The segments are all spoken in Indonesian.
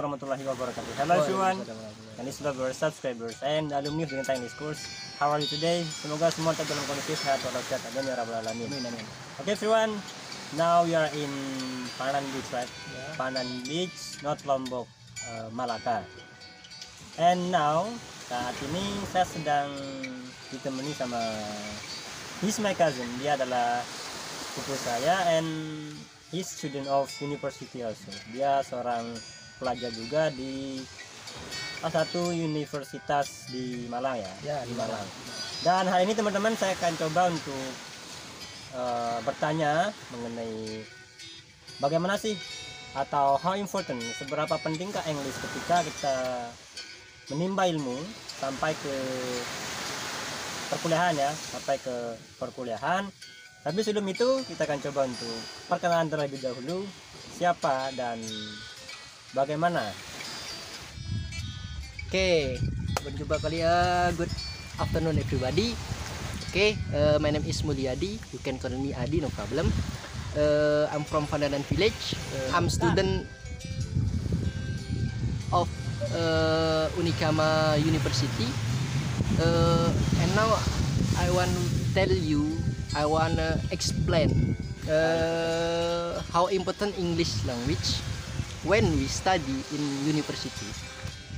warahmatullahi wabarakatuh. Hello everyone, and it's lovers, subscribers, and alumni of the English course. How are you today? Semoga semua tetap dalam kondisi sehat walafiat. Amin ya rabbal alamin. Okay everyone, now we are in Pandan Beach, right? Yeah. Pandan Beach, not Lombok, Malaka. And now saat ini saya sedang ditemani sama he's my cousin. Dia adalah sepupu saya, and he's student of university also. Dia seorang pelajar juga di salah satu universitas di Malang ya, di Malang. Dan hari ini teman-teman saya akan coba untuk bertanya mengenai bagaimana sih atau how important, seberapa pentingkah English ketika kita menimba ilmu sampai ke perkuliahan ya, sampai ke perkuliahan. Tapi sebelum itu kita akan coba untuk perkenalan terlebih dahulu, siapa dan bagaimana. Oke, berjumpa kalian. Good afternoon everybody. Okay, my name is Mulyadi. You can call me Adi, no problem. I'm from Pandanan Village. I'm student of Unikama University. And now I want to tell you, I wanna explain how important English language when we study in university.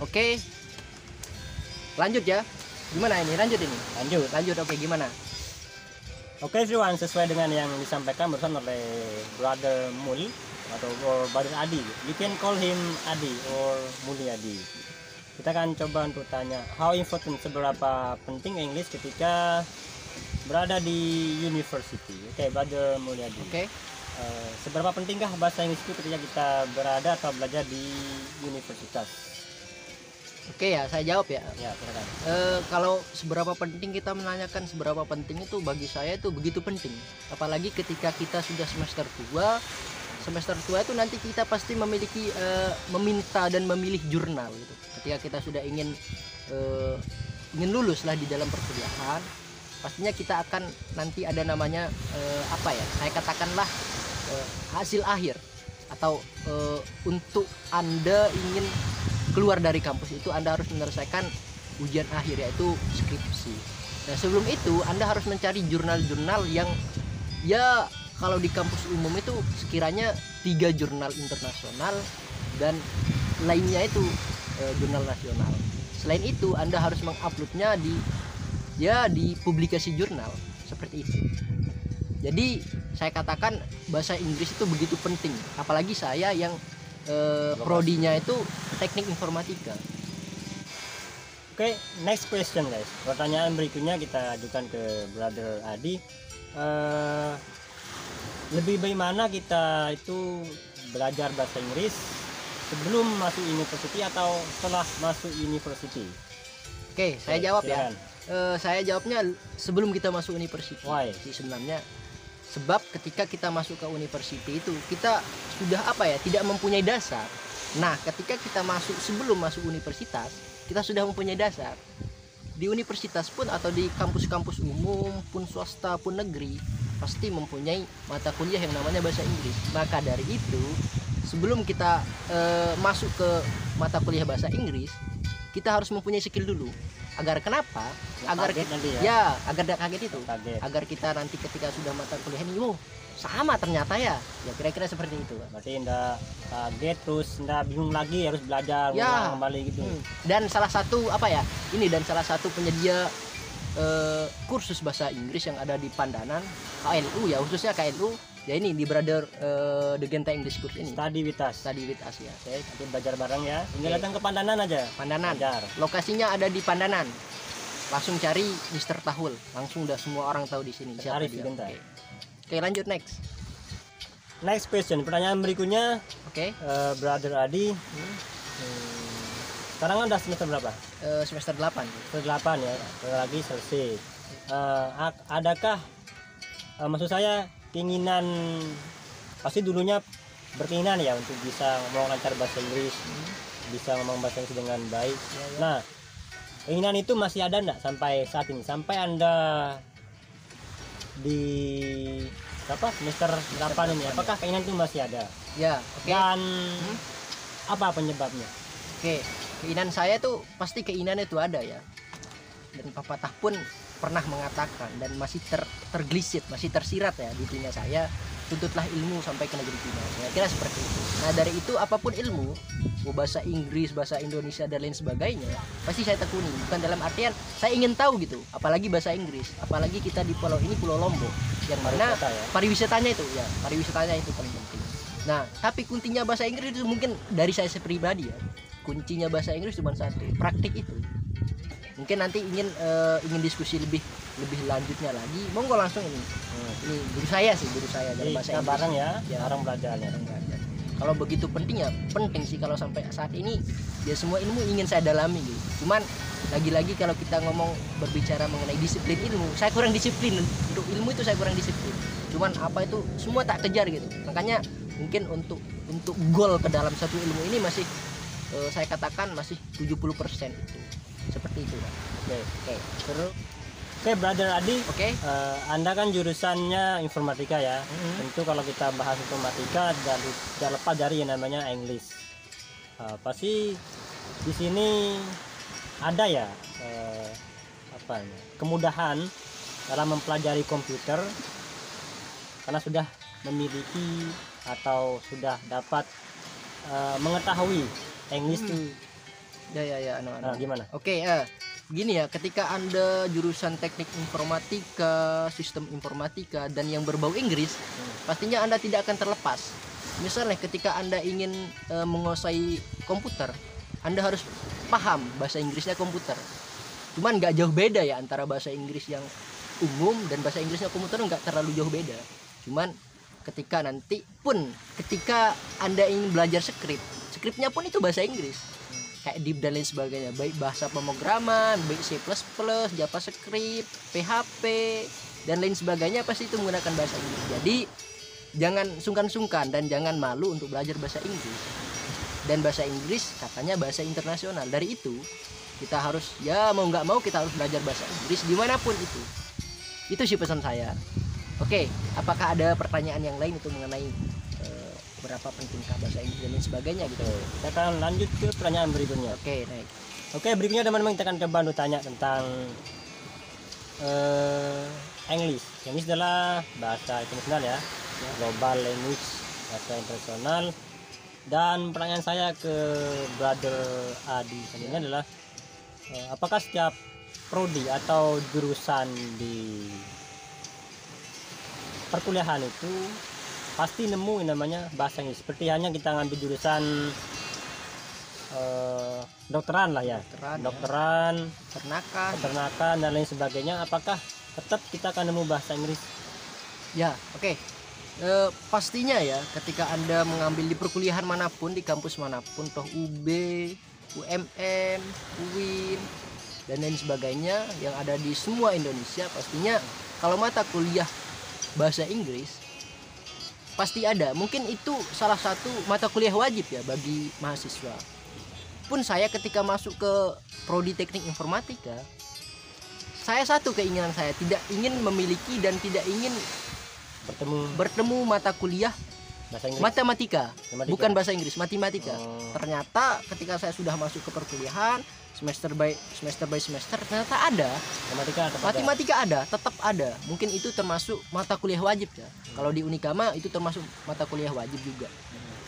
Oke, lanjut ya. Gimana ini? Lanjut ini? Lanjut. Oke, gimana? Oke everyone, sesuai dengan yang disampaikan barusan oleh Brother Muli atau Brother Adi. You can call him Adi or Muli Adi. Kita akan coba untuk tanya how important, seberapa penting English ketika berada di university. Oke, Brother Mulyadi. Oke. Seberapa pentingkah bahasa Inggris itu ketika kita berada atau belajar di universitas? Oke ya, saya jawab ya. Ya, silakan. Kalau seberapa penting, kita menanyakan seberapa penting itu bagi saya itu begitu penting. Apalagi ketika kita sudah semester tua. Semester tua itu nanti kita pasti memiliki meminta dan memilih jurnal gitu. Ketika kita sudah ingin lulus lah di dalam perkuliahan, pastinya kita akan nanti ada namanya saya katakanlah hasil akhir atau untuk Anda ingin keluar dari kampus itu Anda harus menyelesaikan ujian akhir, yaitu skripsi. Nah sebelum itu Anda harus mencari jurnal-jurnal yang ya kalau di kampus umum itu sekiranya 3 jurnal internasional dan lainnya itu jurnal nasional. Selain itu Anda harus menguploadnya di publikasi jurnal seperti itu. Jadi saya katakan bahasa Inggris itu begitu penting, apalagi saya yang prodinya itu teknik informatika. Oke, next question guys. Pertanyaan berikutnya kita ajukan ke Brother Adi. Lebih bagaimana kita itu belajar bahasa Inggris sebelum masuk university atau setelah masuk university? Oke, saya jawab ya. Saya jawabnya sebelum kita masuk university. Why? Sebenarnya sebab ketika kita masuk ke university itu kita sudah tidak mempunyai dasar. Nah ketika kita sebelum masuk universitas kita sudah mempunyai dasar. Di universitas pun atau di kampus-kampus umum pun swasta pun negeri pasti mempunyai mata kuliah yang namanya bahasa Inggris. Maka dari itu sebelum kita masuk ke mata kuliah bahasa Inggris kita harus mempunyai skill dulu. Agar kenapa? Agar tidak kaget itu. Agar kita nanti ketika sudah mata kuliah ini, sama ternyata ya kira-kira seperti itu. Berarti ndak kaget terus ndak bingung lagi harus belajar kembali gitu. Dan salah satu salah satu penyedia kursus bahasa Inggris yang ada di Pandanan, KLU ya, khususnya KLU ya, ini di Brother The Genta English Course ini. Study with us ya. Oke, nanti belajar bareng ya. Tinggal datang ke Pandanan aja. Pandanan. Lokasinya ada di Pandanan. Langsung cari Mr. Tahul. Langsung udah semua orang tahu di sini. Cari di Genta. Oke, lanjut next. Next question. Pertanyaan berikutnya. Oke. Brother Adi. Sekarang udah semester berapa? Semester 8. Semester 8 ya. Lagi selesai. Adakah maksud saya keinginan, pasti dulunya berkeinginan ya untuk bisa ngomong lancar bahasa Inggris, bisa ngomong bahasa Inggris dengan baik. Nah, keinginan itu masih ada enggak sampai saat ini? Sampai Anda di semester 8 ini, apakah keinginan itu masih ada? Ya, oke. Dan Apa penyebabnya? Oke, keinginan saya tuh pasti keinginan itu ada ya. Dan pepatah pun pernah mengatakan dan masih tergelisit, masih tersirat ya di telinga saya, tuntutlah ilmu sampai ke negeri Cina. Ya, kira seperti itu. Nah, dari itu apapun ilmu, mau bahasa Inggris, bahasa Indonesia dan lain sebagainya, pasti saya tekuni. Bukan dalam artian saya ingin tahu gitu, apalagi bahasa Inggris, apalagi kita di pulau ini, Pulau Lombok, yang mana pariwisatanya itu ya, pariwisatanya itu paling penting. Nah, tapi kuncinya bahasa Inggris itu mungkin dari saya pribadi ya. Kuncinya bahasa Inggris cuma satu, praktik itu. Mungkin nanti ingin diskusi lebih lanjutnya lagi, monggo langsung ini. Ini guru saya dalam bahasa Inggris. Bareng ya, bareng belajarnya. Kalau begitu pentingnya, penting sih kalau sampai saat ini ya semua ilmu ingin saya dalami gitu. Cuman lagi-lagi kalau kita ngomong berbicara mengenai disiplin ilmu, saya kurang disiplin untuk ilmu itu, saya kurang disiplin. Cuman apa itu semua tak kejar gitu. Makanya mungkin untuk goal ke dalam satu ilmu ini masih saya katakan masih 70% itu. Seperti itu. Oke. Terus Brother Adi. Oke. Anda kan jurusannya informatika ya. Tentu kalau kita bahas informatika tidak lepas dari yang namanya English. Pasti di sini ada ya kemudahan dalam mempelajari komputer karena sudah memiliki atau sudah dapat mengetahui English itu. Ya. Gimana? Oke, gini ya, ketika Anda jurusan teknik informatika, sistem informatika dan yang berbau Inggris, pastinya Anda tidak akan terlepas. Misalnya ketika Anda ingin menguasai komputer, Anda harus paham bahasa Inggrisnya komputer. Cuman nggak jauh beda ya antara bahasa Inggris yang umum dan bahasa Inggrisnya komputer, nggak terlalu jauh beda. Cuman ketika Anda ingin belajar skripnya pun itu bahasa Inggris. Kayak deep dan lain sebagainya, baik bahasa pemrograman, baik C++, JavaScript, PHP dan lain sebagainya pasti itu menggunakan bahasa Inggris. Jadi jangan sungkan-sungkan dan jangan malu untuk belajar bahasa Inggris. Dan bahasa Inggris katanya bahasa internasional. Dari itu kita harus, ya mau nggak mau kita harus belajar bahasa Inggris dimanapun itu. Itu sih pesan saya. Oke, apakah ada pertanyaan yang lain itu mengenai berapa pentingkah bahasa Inggris dan lain sebagainya gitu? Kita akan lanjut ke pertanyaan berikutnya. Oke, naik. Oke, berikutnya teman-teman kita akan coba untuk tanya tentang English. English adalah bahasa internasional ya, global language, bahasa internasional. Dan pertanyaan saya ke Brother Adi ini adalah apakah setiap prodi atau jurusan di perkuliahan itu pasti nemu yang namanya bahasa Inggris? Seperti hanya kita ngambil jurusan dokteran lah ya, dokteran, peternakan dan lain sebagainya, apakah tetap kita akan nemu bahasa Inggris? Ya, oke. Pastinya ya, ketika Anda mengambil di perkuliahan manapun, di kampus manapun, toh UB, UMM, UIN dan lain sebagainya yang ada di semua Indonesia, pastinya kalau mata kuliah bahasa Inggris pasti ada. Mungkin itu salah satu mata kuliah wajib ya bagi mahasiswa. Pun saya ketika masuk ke prodi teknik informatika, saya satu keinginan saya, tidak ingin memiliki dan tidak ingin bertemu mata kuliah matematika, bukan bahasa Inggris, matematika. Ternyata ketika saya sudah masuk ke perkuliahan, semester by semester ternyata ada matematika ada, tetap ada. Mungkin itu termasuk mata kuliah wajib ya. Kalau di Unikama itu termasuk mata kuliah wajib juga.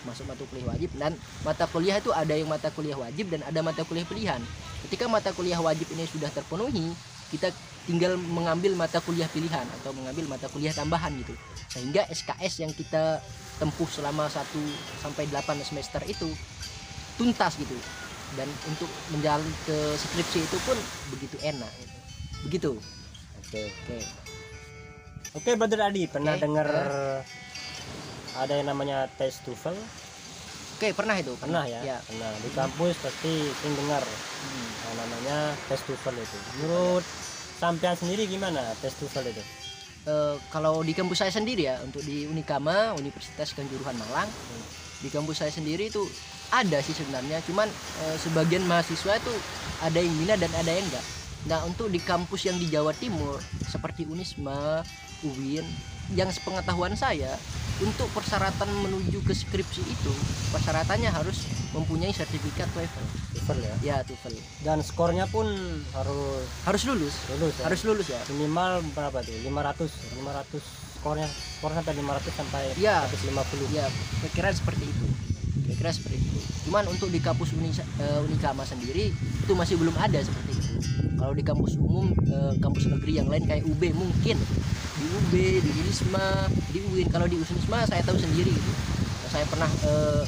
Masuk mata kuliah wajib, dan mata kuliah itu ada yang mata kuliah wajib dan ada mata kuliah pilihan. Ketika mata kuliah wajib ini sudah terpenuhi, kita tinggal mengambil mata kuliah pilihan atau mengambil mata kuliah tambahan gitu. Sehingga SKS yang kita tempuh selama 1 sampai 8 semester itu tuntas gitu. Dan untuk menjalani ke skripsi itu pun begitu enak gitu. Begitu. Oke, Brother Adi, pernah dengar ada yang namanya tes TOEFL? Oke, pernah itu. Pernah ya? Pernah. Di kampus pasti sering dengar namanya tes TOEFL itu. Menurut sampean sendiri gimana tes TOEFL itu? Kalau di kampus saya sendiri ya, untuk di Unikama, Universitas Kanjuruhan Malang, di kampus saya sendiri itu ada sih sebenarnya, cuman sebagian mahasiswa itu ada yang minat dan ada yang enggak. Nah, untuk di kampus yang di Jawa Timur seperti Unisma, UIN, yang sepengetahuan saya untuk persyaratan menuju ke skripsi itu persyaratannya harus mempunyai sertifikat TOEFL. TOEFL ya. Ya, TOEFL. Dan skornya pun Harus lulus. ya. Harus lulus ya. Minimal berapa tuh? 500 skornya sampai 500 sampai Ya. 150. Ya, kira-kira seperti itu. Kira-kira seperti itu. Cuman untuk di kampus Unikama sendiri itu masih belum ada seperti itu. Kalau di kampus umum, kampus negeri yang lain kayak UB mungkin di UB, di Unisma, di UIN. Kalau di Unisma saya tahu sendiri gitu. Saya pernah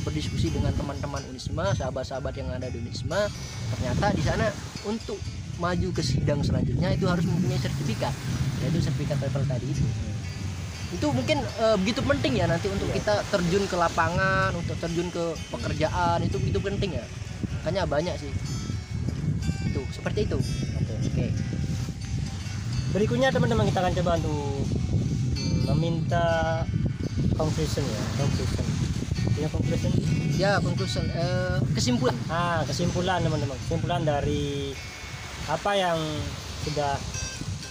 berdiskusi dengan teman-teman Unisma, sahabat-sahabat yang ada di Unisma. Ternyata di sana untuk maju ke sidang selanjutnya itu harus mempunyai sertifikat, yaitu sertifikat TOEFL tadi itu. Itu mungkin begitu penting ya nanti untuk kita terjun ke lapangan, untuk terjun ke pekerjaan, itu begitu penting ya. Makanya banyak sih. Itu seperti itu. Oke. Berikutnya teman-teman kita akan coba untuk meminta conclusion ya. Ya, conclusion, kesimpulan. Kesimpulan teman-teman. Kesimpulan dari apa yang sudah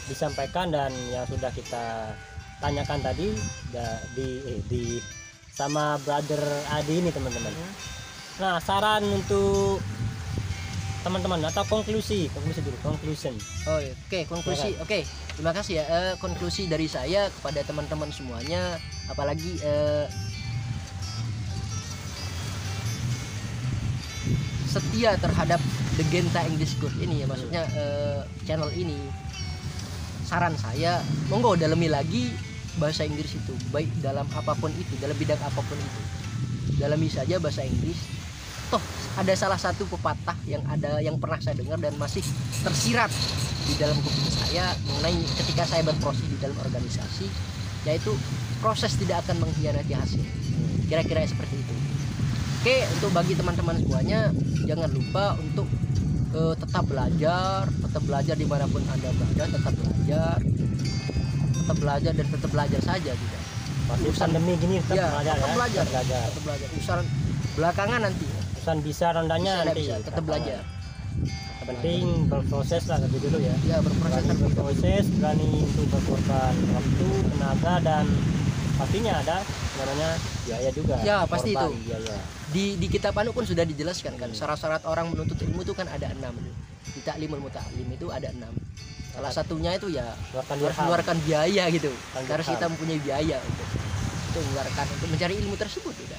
disampaikan dan yang sudah kita tanyakan tadi di sama brother Adi ini teman-teman. Nah, saran untuk teman-teman atau conclusion. Konklusi. Oke. Terima kasih ya. Konklusi dari saya kepada teman-teman semuanya, apalagi setia terhadap The Genta English Course ini ya, maksudnya channel ini. Saran saya, monggo dalami lagi bahasa Inggris itu, baik dalam apapun itu, dalam bidang apapun itu. Dalami saja bahasa Inggris. Toh ada salah satu pepatah yang pernah saya dengar dan masih tersirat di dalam kuping saya mengenai ketika saya berproses di dalam organisasi, yaitu proses tidak akan mengkhianati hasil. Kira-kira seperti itu. Oke, untuk bagi teman-teman semuanya, jangan lupa untuk tetap belajar dimanapun Anda berada, tetap belajar dan tetap belajar saja juga. Urusan pandemi gini tetap belajar. Urusan belakangan nanti. Urusan bisa rendahnya nanti. Tetap belajar. Penting berproses lah lebih dulu ya. Ya, berproses. Berani untuk berkorban waktu, tenaga, dan pastinya ada namanya biaya juga. Ya, pasti itu. Biaya. Di kitab anu pun sudah dijelaskan kan, syarat-syarat orang menuntut ilmu itu kan ada 6. Di Ta'limul Muta'allim itu ada 6. Salah satunya itu ya harus mengeluarkan biaya gitu. Harus kita mempunyai biaya untuk mengeluarkan untuk mencari ilmu tersebut udah.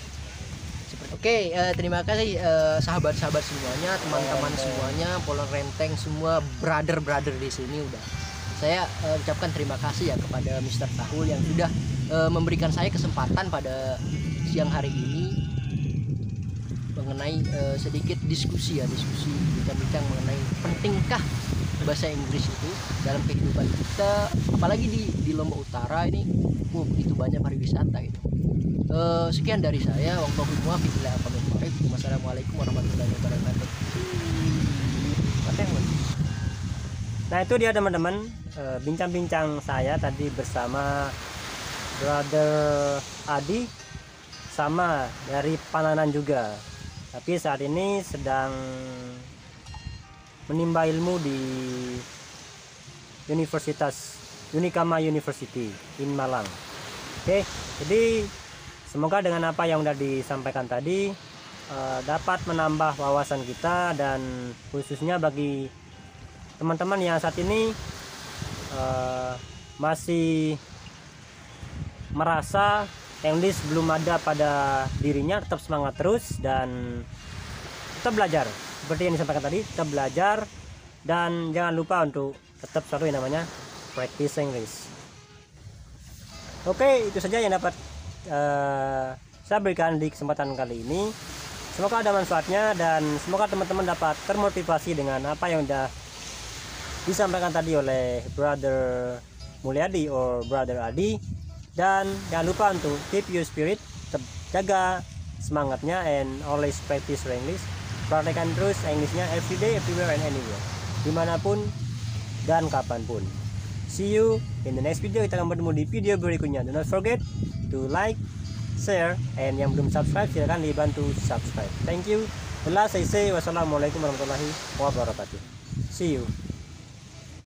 Oke, terima kasih sahabat-sahabat semuanya, teman-teman semuanya, Polon Renteng semua, brother di sini udah. Saya ucapkan terima kasih ya kepada Mr. Tahul yang sudah memberikan saya kesempatan pada siang hari ini mengenai sedikit diskusi bincang-bincang mengenai pentingkah bahasa Inggris itu dalam kehidupan kita, apalagi di Lombok Utara ini begitu banyak pariwisata gitu. Sekian dari saya. Wassalamualaikum warahmatullahi wabarakatuh. Nah, itu dia teman-teman, bincang-bincang saya tadi bersama brother Adi sama dari Pananan juga. Tapi saat ini sedang menimba ilmu di Universitas Unikama University in Malang. Oke, jadi semoga dengan apa yang sudah disampaikan tadi dapat menambah wawasan kita, dan khususnya bagi teman-teman yang saat ini masih merasa English belum ada pada dirinya, tetap semangat terus dan tetap belajar. Seperti yang disampaikan tadi, tetap belajar dan jangan lupa untuk tetap selalu yang namanya practice English. Oke, itu saja yang dapat saya berikan di kesempatan kali ini. Semoga ada manfaatnya dan semoga teman-teman dapat termotivasi dengan apa yang sudah disampaikan tadi oleh Brother Mulyadi or Brother Adi. Dan jangan lupa untuk keep your spirit, tetap jaga semangatnya, and always practice your English. Praktekkan terus Englishnya everyday, everywhere and anywhere, dimanapun dan kapanpun. See you in the next video. Kita akan bertemu di video berikutnya. Do not forget to like, share, and yang belum subscribe silahkan dibantu subscribe. Thank you. The last I say, wassalamualaikum warahmatullahi wabarakatuh. See you.